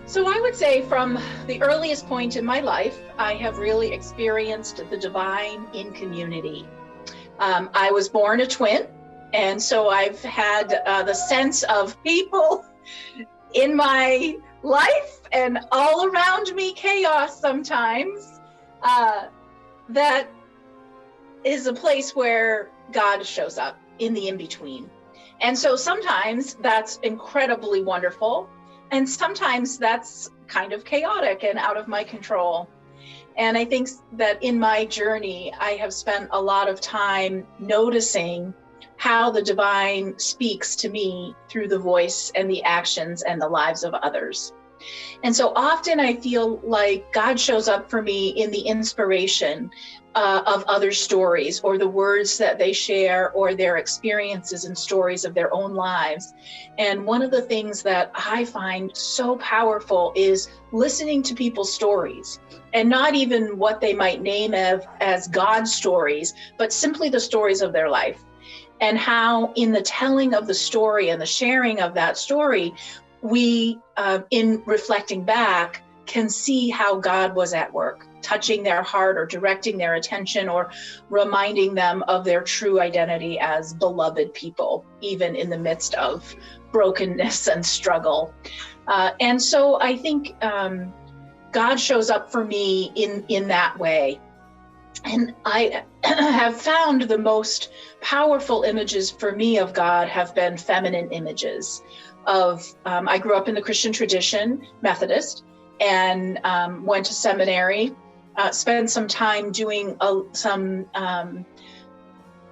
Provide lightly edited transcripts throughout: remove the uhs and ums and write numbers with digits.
So I would say from the earliest point in my life, I have really experienced the divine in community. I was born a twin, and so I've had the sense of people in my life and all around me, chaos sometimes. That is a place where God shows up in the in-between. And so sometimes that's incredibly wonderful. And sometimes that's kind of chaotic and out of my control. And I think that in my journey, I have spent a lot of time noticing how the divine speaks to me through the voice and the actions and the lives of others. And so often I feel like God shows up for me in the inspiration of other stories, or the words that they share, or their experiences and stories of their own lives. And one of the things that I find so powerful is listening to people's stories, and not even what they might name as God's stories, but simply the stories of their life. And how in the telling of the story and the sharing of that story, we, in reflecting back, can see how God was at work, touching their heart or directing their attention or reminding them of their true identity as beloved people, even in the midst of brokenness and struggle. And so I think God shows up for me in that way. And I have found the most powerful images for me of God have been feminine images of, I grew up in the Christian tradition, Methodist, and went to seminary, spent some time doing some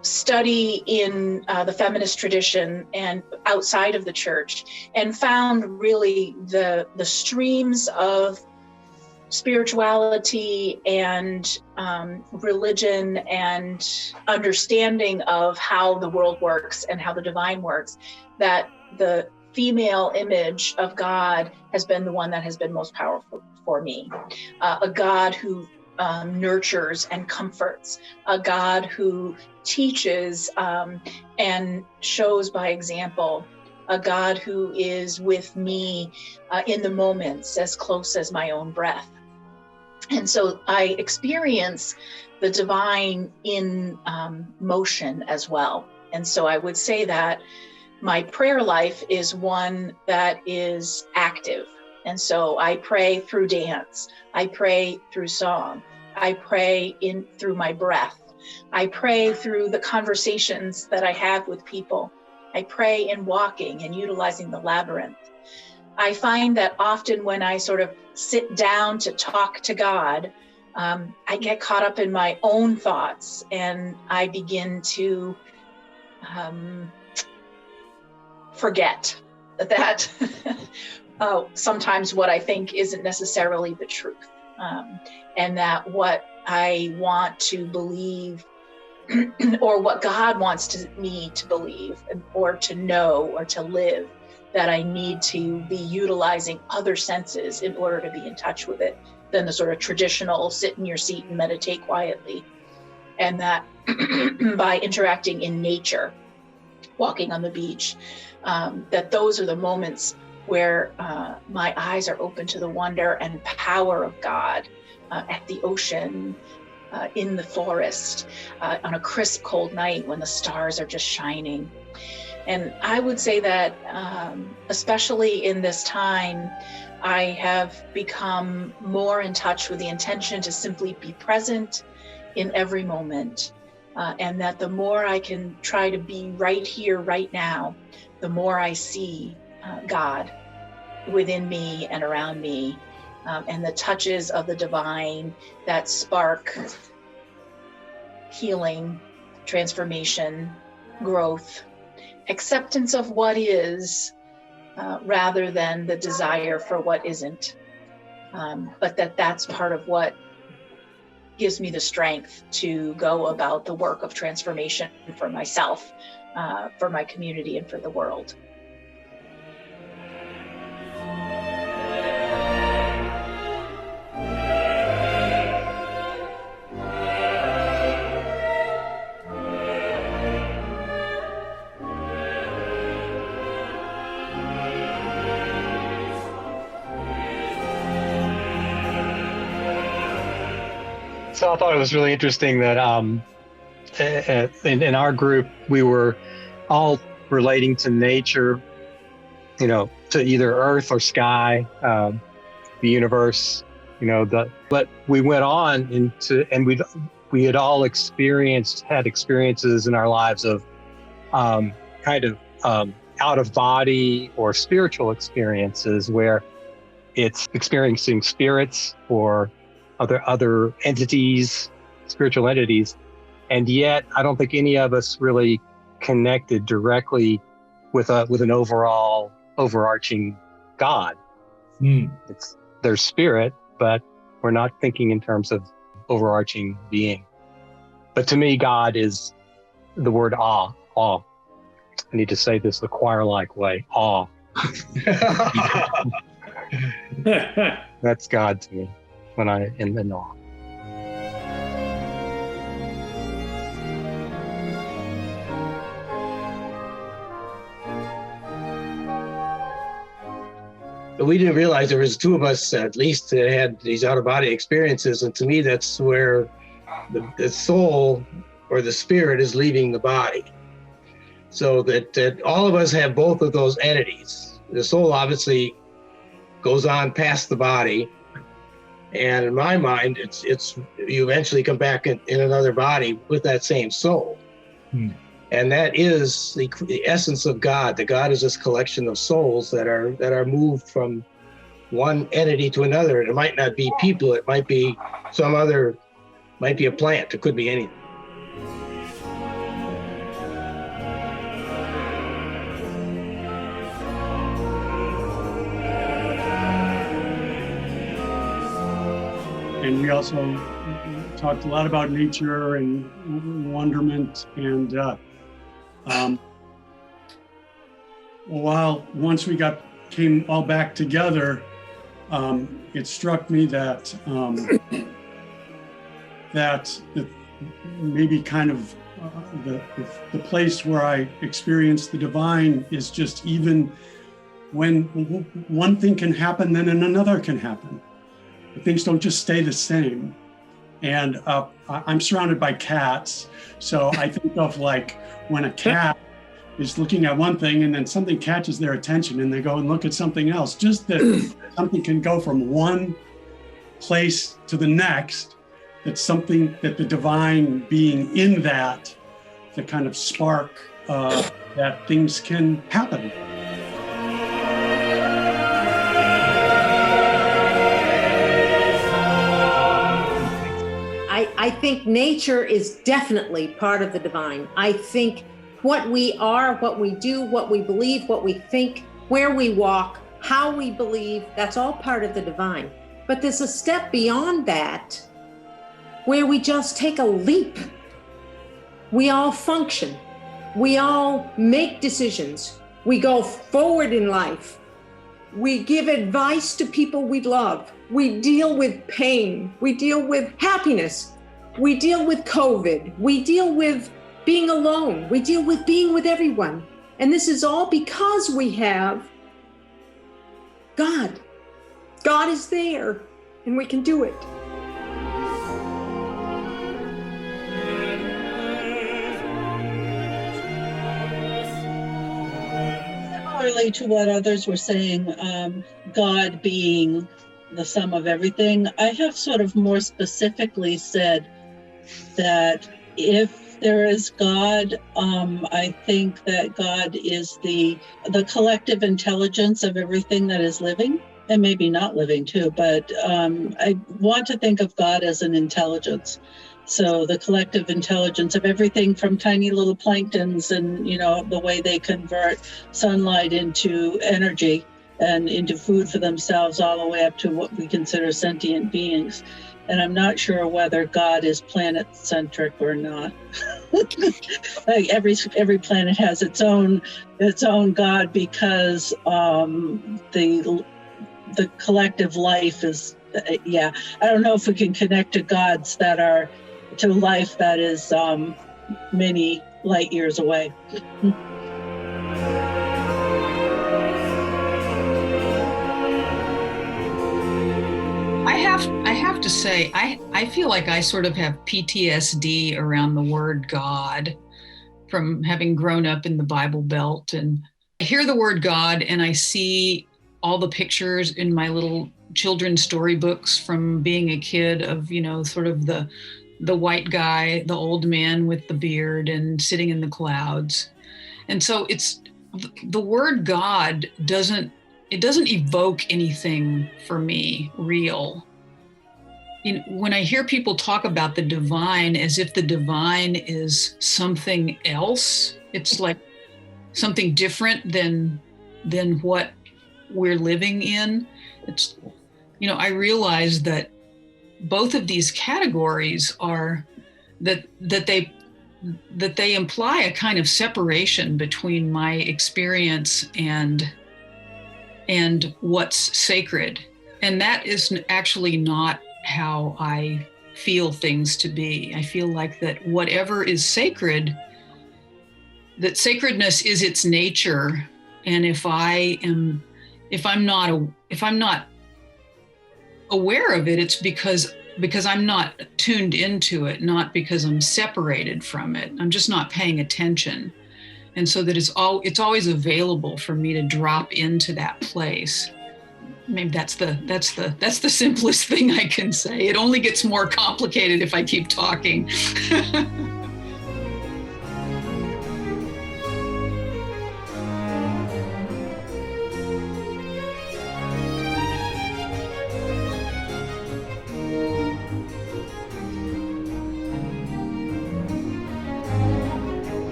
study in the feminist tradition and outside of the church, and found really the streams of spirituality and religion and understanding of how the world works and how the divine works, that the female image of God has been the one that has been most powerful for me. A God who nurtures and comforts, a God who teaches and shows by example, a God who is with me in the moments as close as my own breath. And so I experience the divine in motion as well. And so I would say that my prayer life is one that is active. And so I pray through dance. I pray through song. I pray through my breath. I pray through the conversations that I have with people. I pray in walking and utilizing the labyrinth. I find that often when I sort of sit down to talk to God, I get caught up in my own thoughts, and I begin to forget that sometimes what I think isn't necessarily the truth, and that what I want to believe or what God wants me to believe or to know or to live, that I need to be utilizing other senses in order to be in touch with it than the sort of traditional sit in your seat and meditate quietly. And that by interacting in nature, walking on the beach, that those are the moments where my eyes are open to the wonder and power of God at the ocean, in the forest, on a crisp, cold night when the stars are just shining. And I would say that, especially in this time, I have become more in touch with the intention to simply be present in every moment. And that the more I can try to be right here, right now, the more I see God within me and around me, and the touches of the divine that spark healing, transformation, growth, acceptance of what is, rather than the desire for what isn't. But that's part of what gives me the strength to go about the work of transformation for myself, for my community, and for the world. So I thought it was really interesting that in our group, we were all relating to nature, to either earth or sky, the universe, but we went on and we had all had experiences in our lives of kind of out of body or spiritual experiences where it's experiencing spirits or other entities, spiritual entities. And yet I don't think any of us really connected directly with an overarching God. It's their spirit, but we're not thinking in terms of overarching being. But to me, God is the word awe. I need to say this the choir-like way. Awe. That's God to me when I am in awe. But we didn't realize there was two of us, at least, that had these out-of-body experiences. And to me, that's where the soul or the spirit is leaving the body. So that all of us have both of those entities. The soul obviously goes on past the body. And in my mind, it's you eventually come back in another body with that same soul. And that is the essence of God. The God is this collection of souls that are moved from one entity to another. And it might not be people, it might be might be a plant, it could be anything. And we also talked a lot about nature and wonderment. And once we came all back together, it struck me that maybe kind of the place where I experienced the divine is just even when one thing can happen, then another can happen. Things don't just stay the same. And I'm surrounded by cats. So I think of like when a cat is looking at one thing and then something catches their attention and they go and look at something else. Just that something can go from one place to the next. That's something that the divine being in that kind of spark that things can happen. I think nature is definitely part of the divine. I think what we are, what we do, what we believe, what we think, where we walk, how we believe, that's all part of the divine. But there's a step beyond that where we just take a leap. We all function. We all make decisions. We go forward in life. We give advice to people we love. We deal with pain. We deal with happiness. We deal with COVID. We deal with being alone. We deal with being with everyone. And this is all because we have God. God is there, and we can do it. Similarly to what others were saying, God being the sum of everything, I have sort of more specifically said that if there is God, I think that God is the collective intelligence of everything that is living, and maybe not living too, but I want to think of God as an intelligence. So the collective intelligence of everything from tiny little planktons and, the way they convert sunlight into energy and into food for themselves, all the way up to what we consider sentient beings. And I'm not sure whether God is planet-centric or not. Like every planet has its own God because the collective life is, I don't know if we can connect to gods that are to life that is many light years away. I have to say, I feel like I sort of have PTSD around the word God from having grown up in the Bible Belt. And I hear the word God and I see all the pictures in my little children's storybooks from being a kid of, sort of the white guy, the old man with the beard and sitting in the clouds. And so it's the word God doesn't evoke anything for me real. When I hear people talk about the divine as if the divine is something else, it's like something different than what we're living in. It's, I realize that both of these categories are that they imply a kind of separation between my experience and what's sacred. And that is actually not how I feel things to be. I feel like that whatever is sacred, that sacredness is its nature. And if I'm not aware of it, it's because I'm not tuned into it, not because I'm separated from it. I'm just not paying attention. And so that it's always available for me to drop into that place. Maybe that's the simplest thing I can say. It only gets more complicated if I keep talking.